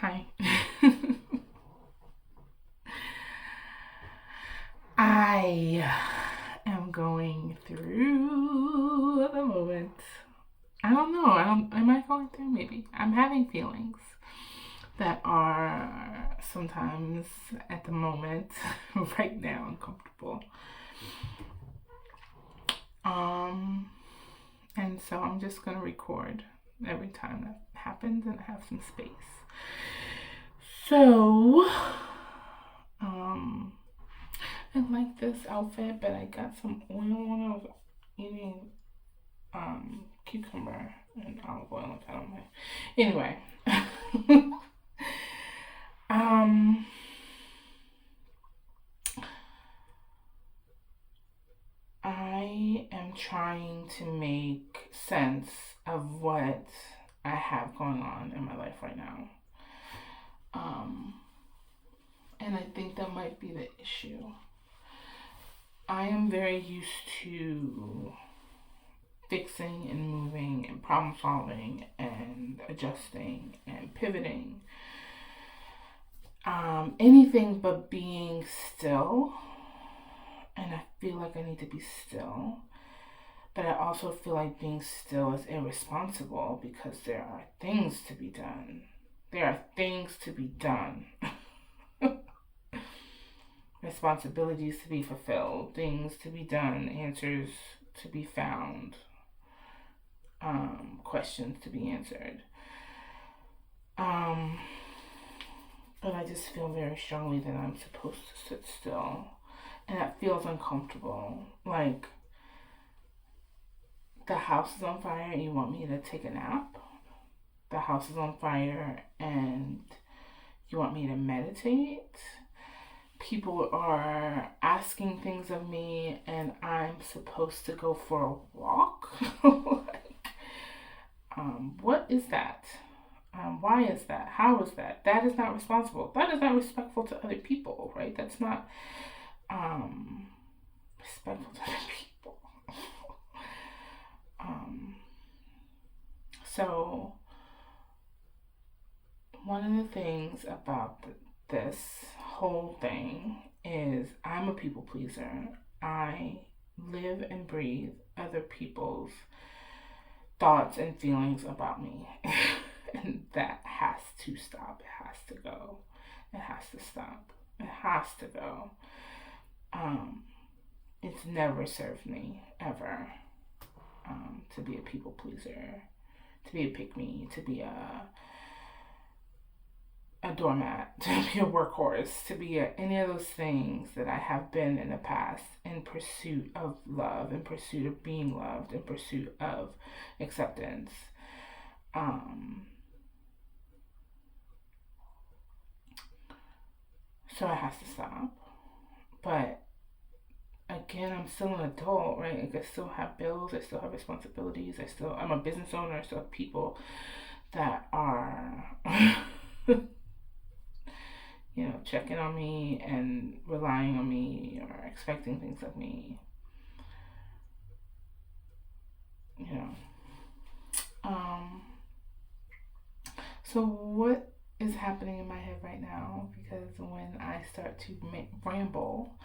Hi. I am going through the moment. I don't know. Am I going through? Maybe. I'm having feelings that are sometimes at the moment, right now, uncomfortable. Um, and so I'm just going to record every time that happens and have some space. So, um, I like this outfit, but I got some oil when I was eating cucumber and olive oil. I don't know. Anyway, um, I am trying to make sense of what I have going on in my life right now. Um, and I think that might be the issue. I am very used to fixing and moving and problem solving and adjusting and pivoting. Anything but being still. And I feel like I need to be still. But I also feel like being still is irresponsible because there are things to be done. There are things to be done. Responsibilities to be fulfilled, things to be done, answers to be found, questions to be answered. Um, but I just feel very strongly that I'm supposed to sit still. And that feels uncomfortable. Like the house is on fire and you want me to take a nap. The house is on fire and you want me to meditate. People are asking things of me and I'm supposed to go for a walk. Like, what is that? Why is that? How is that? That is not responsible. That is not respectful to other people, right? That's not respectful to other people. um, so, one of the things about this whole thing is I'm a people pleaser. I live and breathe other people's thoughts and feelings about me. And that has to stop. It has to go. It has to stop. It has to go. Um, it's never served me ever to be a people pleaser, to be a pick me, to be a doormat, to be a workhorse, to be any of those things that I have been in the past in pursuit of love, in pursuit of being loved, in pursuit of acceptance. So it has to stop. But again, I'm still an adult, right? Like I still have bills, I still have responsibilities, I'm a business owner, I still have people that are checking on me and relying on me or expecting things of me. You know. Um so what is happening in my head right now? Because when I start to ramble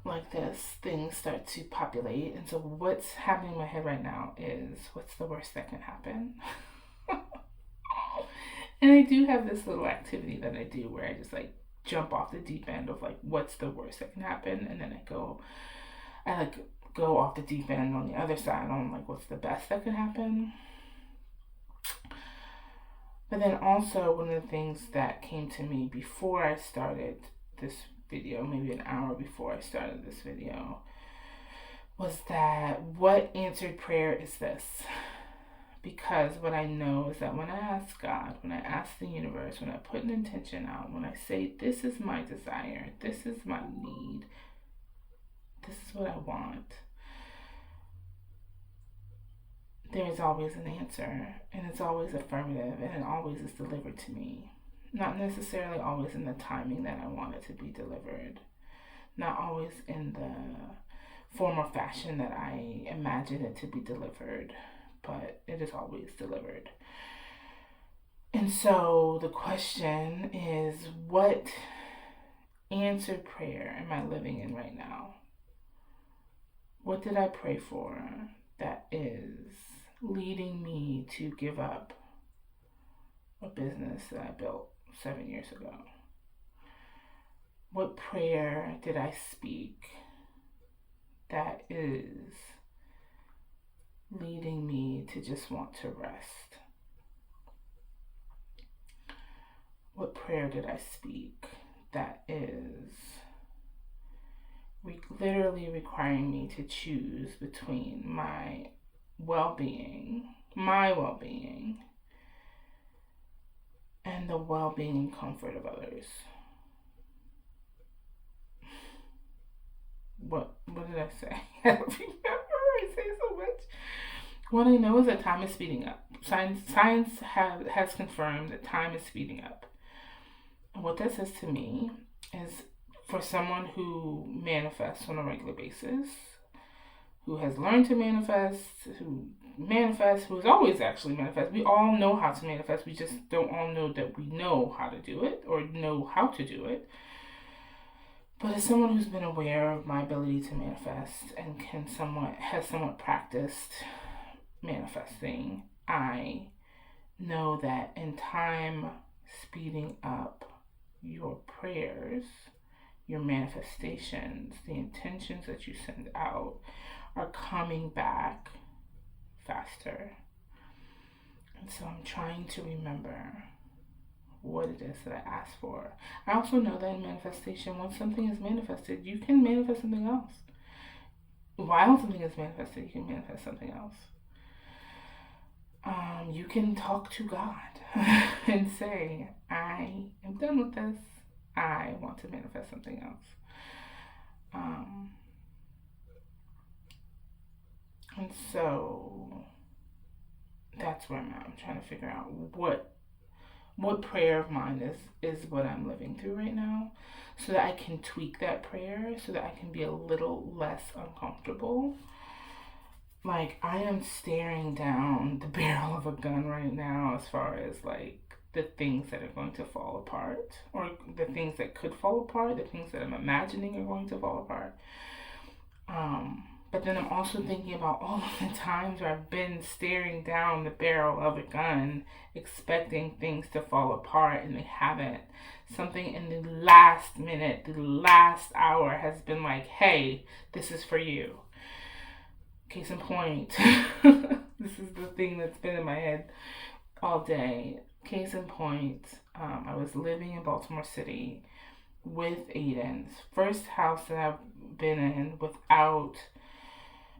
like this, things start to populate. And so what's happening in my head right now is what's the worst that can happen? And I do have this little activity that I do where I just like jump off the deep end of like what's the worst that can happen, and then I like go off the deep end on the other side on like what's the best that could happen. But then also one of the things that came to me before I started this video, maybe an hour before I started this video, was that what answered prayer is this? Because what I know is that when I ask God, when I ask the universe, when I put an intention out, when I say, this is my desire, this is my need, this is what I want, there is always an answer, and it's always affirmative, and it always is delivered to me. Not necessarily always in the timing that I want it to be delivered, not always in the form or fashion that I imagine it to be delivered, but it is always delivered. And so the question is, what answered prayer am I living in right now? What did I pray for that is leading me to give up a business that I built 7 years ago? What prayer did I speak that is leading me to just want to rest? What prayer did I speak that is literally requiring me to choose between my well-being, and the well-being and comfort of others? What did I say? I don't remember. I say so much. What I know is that time is speeding up. Science has confirmed that time is speeding up. And what that says to me is, for someone who manifests on a regular basis, who has learned to manifest, who has always actually manifest. We all know how to manifest. We just don't all know that we know how to do it or know how to do it. But as someone who's been aware of my ability to manifest and has somewhat practiced manifesting, I know that in time speeding up, your prayers, your manifestations, the intentions that you send out are coming back faster. And so I'm trying to remember what it is that I asked for. I also know that in manifestation, once something is manifested, you can manifest something else. While something is manifested, you can manifest something else. You can talk to God and say, I am done with this. I want to manifest something else. And so that's where I'm at. I'm trying to figure out what prayer of mine is what I'm living through right now, so that I can tweak that prayer, so that I can be a little less uncomfortable. Like, I am staring down the barrel of a gun right now as far as like the things that are going to fall apart, or the things that could fall apart, the things that I'm imagining are going to fall apart. But then I'm also thinking about all of the times where I've been staring down the barrel of a gun, expecting things to fall apart, and they haven't. Something in the last minute, the last hour has been like, hey, this is for you. Case in point, this is the thing that's been in my head all day. Case in point, I was living in Baltimore City with Aiden's first house that I've been in without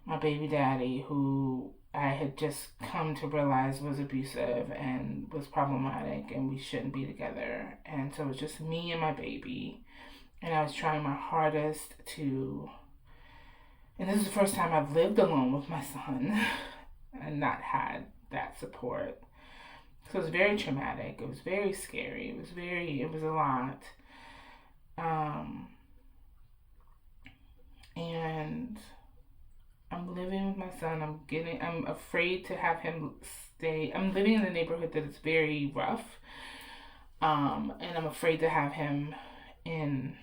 my baby daddy, who I had just come to realize was abusive and was problematic and we shouldn't be together. And so it was just me and my baby. And I was trying my hardest to... And this is the first time I've lived alone with my son and not had that support. So it was very traumatic. It was very scary. It was a lot. And I'm living with my son. I'm afraid to have him stay. I'm living in a neighborhood that is very rough. And I'm afraid to have him in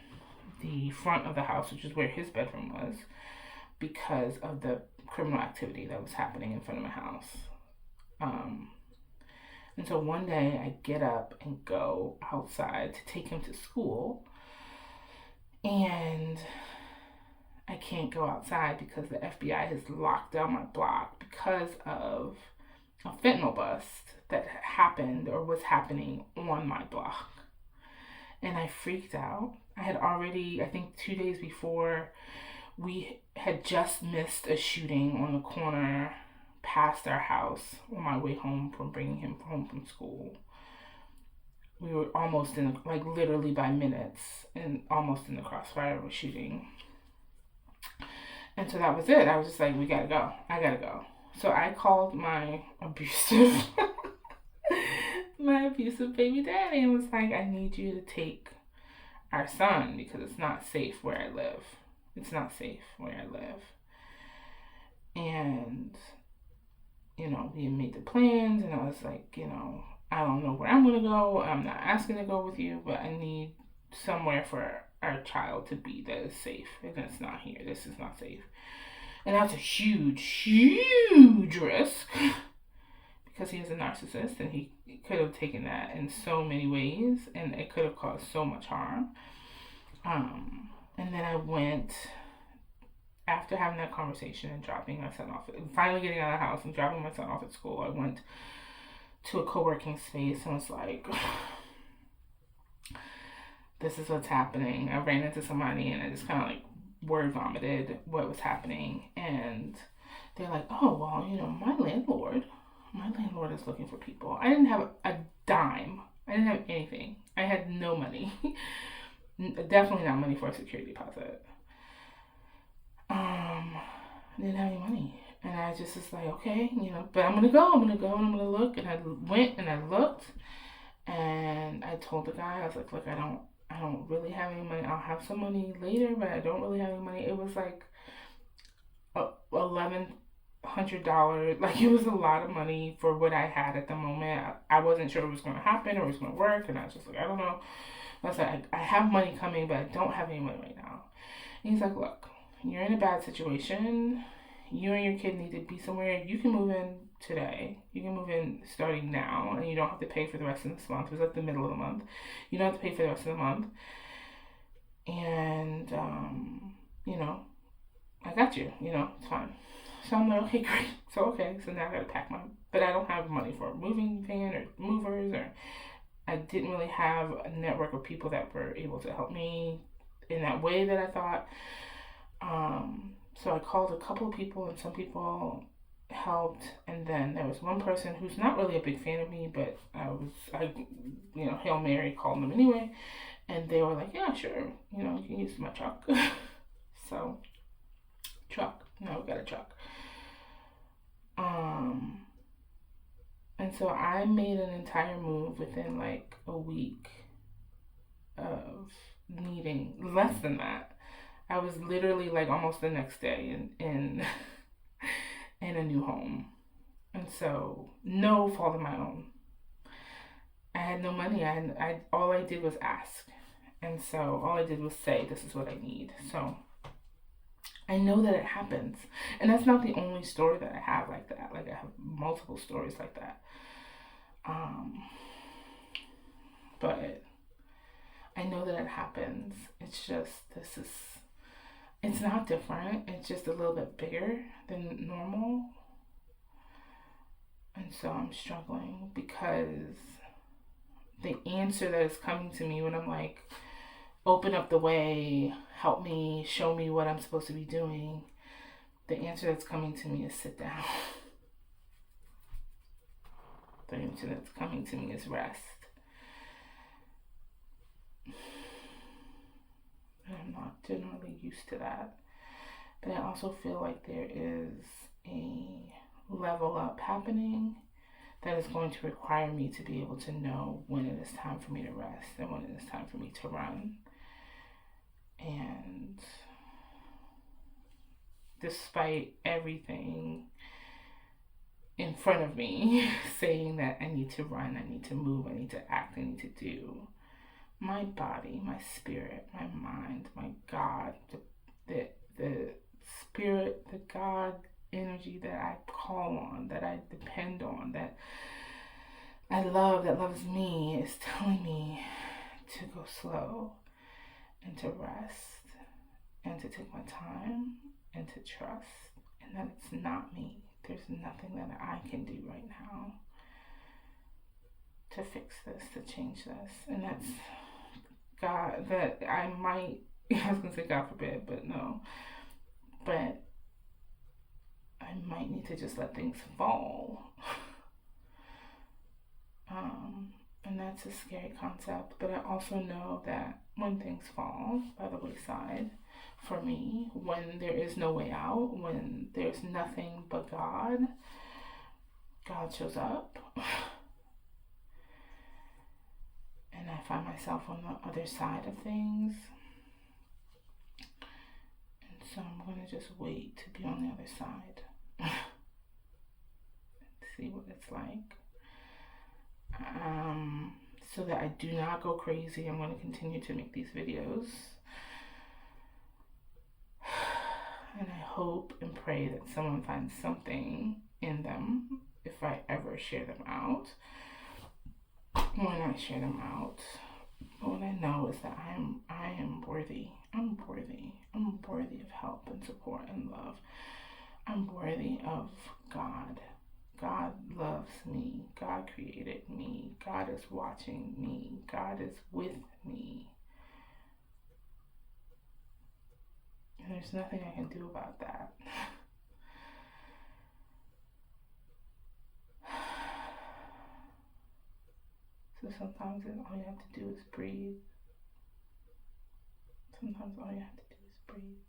the front of the house, which is where his bedroom was, because of the criminal activity that was happening in front of my house. And so one day I get up and go outside to take him to school, and I can't go outside because the FBI has locked down my block because of a fentanyl bust that happened or was happening on my block. And I freaked out. I had already, I think 2 days before, we had just missed a shooting on the corner past our house on my way home from bringing him home from school. We were almost literally by minutes, and almost in the crossfire of a shooting. And so that was it. I was just like, we gotta go. I gotta go. So I called my abusive baby daddy and was like, I need you to take our son because it's not safe where I live. It's not safe where I live. And, we had made the plans, and I was like, I don't know where I'm going to go. I'm not asking to go with you, but I need somewhere for our child to be that is safe. And it's not here. This is not safe. And that's a huge, huge risk because he is a narcissist and he could have taken that in so many ways and it could have caused so much harm. And then I went, after having that conversation and dropping my son off, finally getting out of the house and dropping my son off at school, I went to a co-working space and was like, this is what's happening. I ran into somebody and I just kind of like word vomited what was happening. And they're like, oh, well, my landlord is looking for people. I didn't have a dime. I didn't have anything. I had no money. Definitely not money for a security deposit. I didn't have any money. And I just was like, okay, but I'm going to go and I'm going to look. And I went and I looked and I told the guy, I was like, look, I don't really have any money. I'll have some money later, but I don't really have any money. It was like $1,100. Like, it was a lot of money for what I had at the moment. I wasn't sure it was going to happen or it was going to work. And I was just like, I don't know. I was like, I have money coming, but I don't have any money right now. And he's like, look, you're in a bad situation. You and your kid need to be somewhere. You can move in today. You can move in starting now, and you don't have to pay for the rest of this month. It was like the middle of the month. You don't have to pay for the rest of the month. And, I got you. It's fine. So I'm like, okay, great. So now I got to pack but I don't have money for a moving van or movers, or I didn't really have a network of people that were able to help me in that way that I thought. So I called a couple of people and some people helped. And then there was one person who's not really a big fan of me, but Hail Mary called them anyway. And they were like, yeah, sure. You can use my truck. So, truck. Now we got a truck. And so I made an entire move within like a week of needing less than that. I was literally like almost the next day in a new home. And so no fault of my own. I had no money. All I did was ask. And so all I did was say, this is what I need. So I know that it happens. And that's not the only story that I have like that. Like, I have multiple stories like that. But I know that it happens. It's just, it's not different. It's just a little bit bigger than normal. And so I'm struggling because the answer that is coming to me when I'm like, open up the way, help me, show me what I'm supposed to be doing, the answer that's coming to me is sit down. The answer that's coming to me is rest. And I'm not generally used to that. But I also feel like there is a level up happening that is going to require me to be able to know when it is time for me to rest and when it is time for me to run. And despite everything in front of me saying that I need to run, I need to move, I need to act, I need to do, my body, my spirit, my mind, my God, the spirit, the God energy that I call on, that I depend on, that I love, that loves me, is telling me to go slow and to rest and to take my time and to trust, and that it's not me. There's nothing that I can do right now to fix this, to change this. And that's God, that I might, I was going to say God forbid, but no. But I might need to just let things fall. And that's a scary concept. But I also know that when things fall by the wayside, for me, when there is no way out, when there's nothing but God, God shows up. And I find myself on the other side of things. And so I'm going to just wait to be on the other side. And see what it's like. so that I do not go crazy. I'm going to continue to make these videos. And I hope and pray that someone finds something in them if I ever share them out. When I share them out, what I know is that I am worthy. I'm worthy. I'm worthy of help and support and love. I'm worthy of God. God loves me. God created me. God is watching me. God is with me. And there's nothing I can do about that. So sometimes all you have to do is breathe. Sometimes all you have to do is breathe.